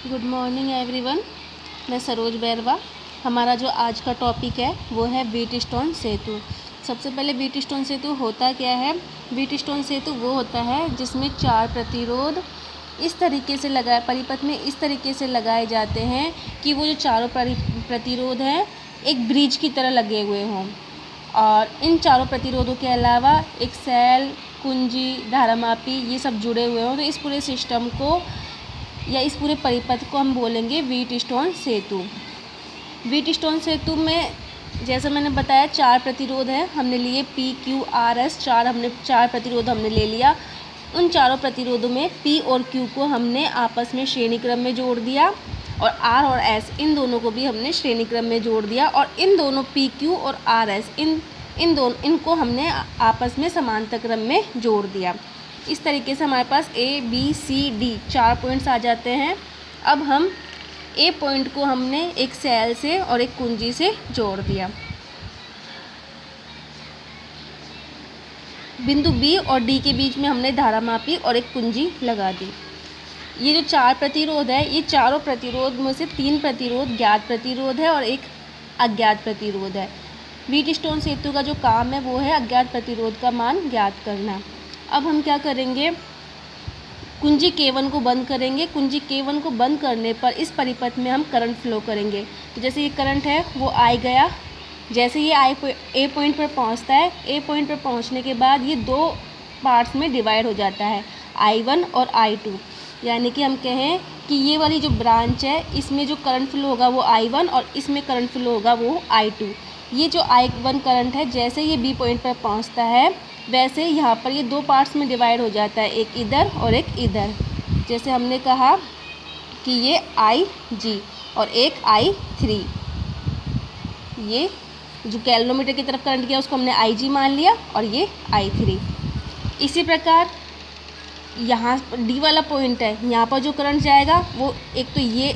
Good morning everyone. मैं सरोज बैरवा। हमारा जो आज का टॉपिक है वो है व्हीटस्टोन सेतु। सबसे पहले व्हीटस्टोन सेतु होता क्या है। व्हीटस्टोन सेतु वो होता है जिसमें 4 प्रतिरोध इस तरीके से लगाए परिपथ में इस तरीके से लगाए जाते हैं कि वो जो चारों प्रतिरोध हैं एक ब्रिज की तरह लगे हुए हों, और इन चारों प्रतिरोधों के अलावा एक सेल, कुंजी, धारामापी ये सब जुड़े हुए हों। तो इस पूरे सिस्टम को या इस पूरे परिपथ को हम बोलेंगे व्हीटस्टोन सेतु। व्हीटस्टोन सेतु में जैसे मैंने बताया 4 प्रतिरोध हैं, हमने लिए PQRS, 4 प्रतिरोध हमने ले लिया। उन चारों प्रतिरोधों में P और Q को हमने आपस में श्रेणी क्रम में जोड़ दिया, और R और S इन दोनों को भी हमने श्रेणी क्रम में जोड़ दिया, और इन दोनों PQ और RS इनको हमने आपस में समांतर क्रम में जोड़ दिया। इस तरीके से हमारे पास ABCD 4 पॉइंट्स आ जाते हैं। अब हम A पॉइंट को हमने एक सेल से और एक कुंजी से जोड़ दिया। बिंदु B और D के बीच में हमने धारामापी और एक कुंजी लगा दी। ये जो 4 प्रतिरोध है, ये चारों प्रतिरोध में से 3 प्रतिरोध ज्ञात प्रतिरोध है और एक अज्ञात प्रतिरोध है। व्हीटस्टोन सेतु का जो काम है वो है अज्ञात प्रतिरोध का मान ज्ञात करना। अब हम क्या करेंगे, कुंजी K1 को बंद करेंगे। कुंजी K1 को बंद करने पर इस परिपथ में हम करंट फ्लो करेंगे। तो जैसे ये करंट है वो आई गया, जैसे ये A पॉइंट पर पहुंचता है, A पॉइंट पर पहुंचने के बाद ये 2 पार्ट्स में डिवाइड हो जाता है, I1 और I2। यानी कि हम कहें कि ये वाली जो ब्रांच है इसमें जो करंट फ्लो होगा वो I1 और इसमें करंट फ्लो होगा वो I2। ये जो I1 करंट है जैसे ये B पॉइंट पर पहुंचता है वैसे यहाँ पर ये 2 पार्ट्स में डिवाइड हो जाता है, एक इधर और एक इधर। जैसे हमने कहा कि ये IG और एक I3। ये जो कैलोमीटर की तरफ करंट गया उसको हमने IG मान लिया और ये I3। इसी प्रकार यहाँ D वाला पॉइंट है, यहाँ पर जो करंट जाएगा वो एक तो ये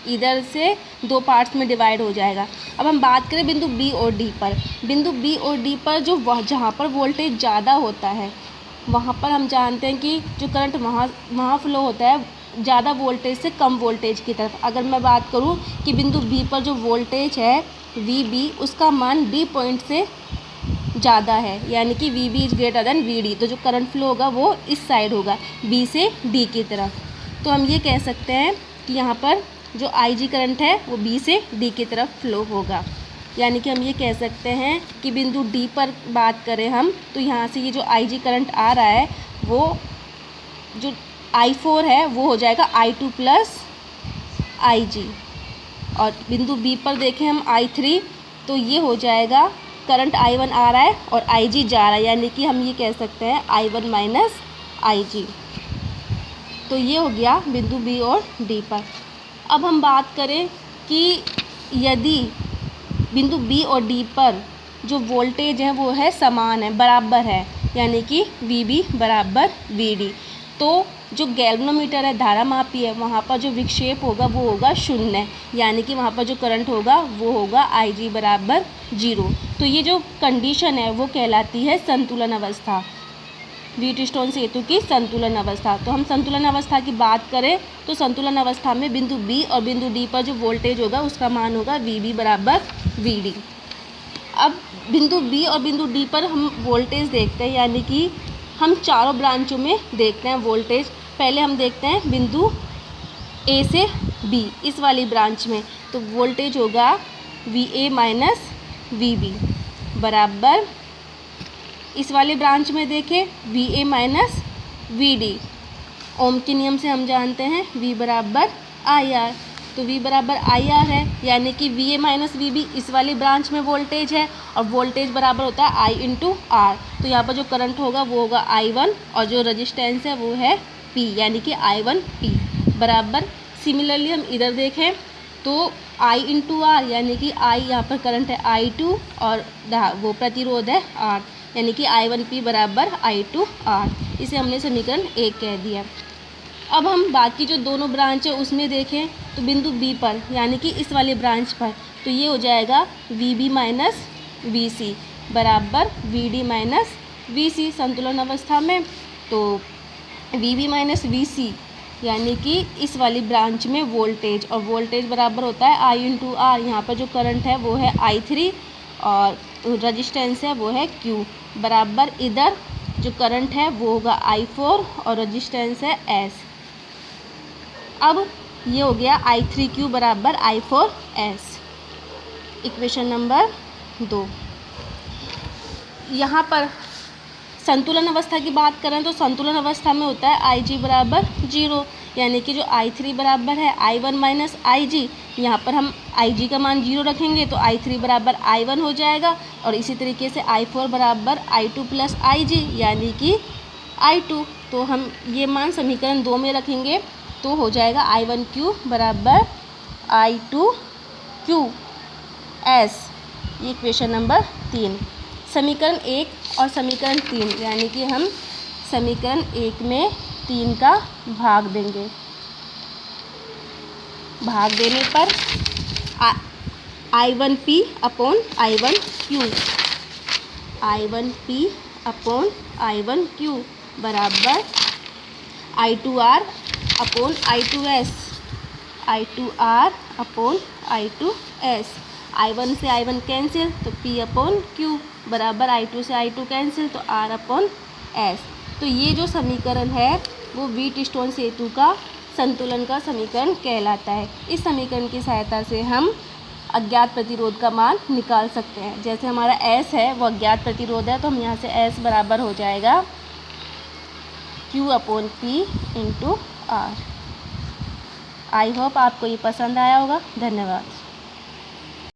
इधर से 2 पार्ट्स में डिवाइड हो जाएगा। अब हम बात करें बिंदु B और D पर। बिंदु B और D पर जहाँ पर वोल्टेज ज़्यादा होता है वहाँ पर हम जानते हैं कि जो करंट वहाँ फ्लो होता है ज़्यादा वोल्टेज से कम वोल्टेज की तरफ। अगर मैं बात करूँ कि बिंदु B पर जो वोल्टेज है VB उसका मान D पॉइंट से ज़्यादा है, यानी कि VB is greater than VD, तो जो करंट फ्लो होगा वो इस साइड होगा B से D की तरफ। तो हम ये कह सकते हैं कि यहाँ पर जो IG करंट है वो B से D की तरफ फ्लो होगा। यानी कि हम ये कह सकते हैं कि बिंदु D पर बात करें हम तो यहाँ से ये जो IG करंट आ रहा है वो जो I4 है वो हो जाएगा I2 प्लस IG, और बिंदु B पर देखें हम I3 तो ये हो जाएगा करंट I1 आ रहा है और IG जा रहा है, यानी कि हम ये कह सकते हैं I1 माइनस IG। तो ये हो गया बिंदु B और D पर। अब हम बात करें कि यदि बिंदु B और D पर जो वोल्टेज है वो है समान है, बराबर है, यानी कि VB बराबर VD, तो जो गैल्वेनोमीटर है धारामापी है वहाँ पर जो विक्षेप होगा वो होगा 0, यानी कि वहाँ पर जो करंट होगा वो होगा IG बराबर 0। तो ये जो कंडीशन है वो कहलाती है संतुलन अवस्था, व्हीटस्टोन सेतु की संतुलन अवस्था। तो हम संतुलन अवस्था की बात करें तो संतुलन अवस्था में बिंदु B और बिंदु D पर जो वोल्टेज होगा उसका मान होगा VB बराबर VD। अब बिंदु B और बिंदु D पर हम वोल्टेज देखते हैं, यानी कि हम चारों ब्रांचों में देखते हैं वोल्टेज। पहले हम देखते हैं बिंदु A से B इस वाली ब्रांच में, तो वोल्टेज होगा VA माइनस VB बराबर, इस वाले ब्रांच में देखें VA माइनस VD। ओम के नियम से हम जानते हैं V बराबर IR, तो V बराबर IR है, यानी कि VA माइनस VB इस वाली ब्रांच में वोल्टेज है और वोल्टेज बराबर होता है I इंटू R। तो यहाँ पर जो करंट होगा वो होगा I1 और जो रजिस्टेंस है वो है P, यानी कि I1P बराबर। सिमिलरली हम इधर देखें तो I इंटू R, यानी कि I यहाँ पर करंट है I2 और वो प्रतिरोध है R, यानी कि I1P बराबर I2R। इसे हमने समीकरण 1 कह दिया। अब हम बाकी जो दोनों ब्रांच है उसमें देखें तो बिंदु B पर, यानी कि इस वाले ब्रांच पर, तो ये हो जाएगा VB माइनस VC बराबर VD माइनस VC संतुलन अवस्था में। तो VB माइनस VC यानी कि इस वाली ब्रांच में वोल्टेज, और वोल्टेज बराबर होता है I इंटू आर। यहाँ पर जो करंट है वो है I3 और रजिस्टेंस है वो है Q, बराबर इधर जो करंट है वो होगा I4 और रजिस्टेंस है S। अब ये हो गया I3Q बराबर I4S, इक्वेशन नंबर 2। यहाँ पर संतुलन अवस्था की बात करें तो संतुलन अवस्था में होता है IG बराबर 0, यानी कि जो I3 बराबर है I1 माइनस IG, यहाँ पर हम IG का मान 0 रखेंगे तो I3 बराबर I1 हो जाएगा, और इसी तरीके से I4 बराबर I2 प्लस IG यानी कि I2। तो हम ये मान समीकरण 2 में रखेंगे तो हो जाएगा I1Q बराबर I2Q S, ये इक्वेशन नंबर 3। समीकरण 1 और समीकरण 3 यानी कि हम समीकरण 1 में 3 का भाग देंगे। भाग देने पर I1P upon I1Q, I1P upon I1Q बराबर I2R upon I2S, I2R upon I2S। I1 से I1 कैंसिल तो P अपॉन Q बराबर I2 से I2 कैंसिल तो R अपॉन S। तो ये जो समीकरण है वो व्हीट स्टोन सेतु का संतुलन का समीकरण कहलाता है। इस समीकरण की सहायता से हम अज्ञात प्रतिरोध का मान निकाल सकते हैं। जैसे हमारा S है वो अज्ञात प्रतिरोध है तो हम यहाँ से S बराबर हो जाएगा Q upon P into R। I hope आपको ये पसंद आया होगा। धन्यवाद।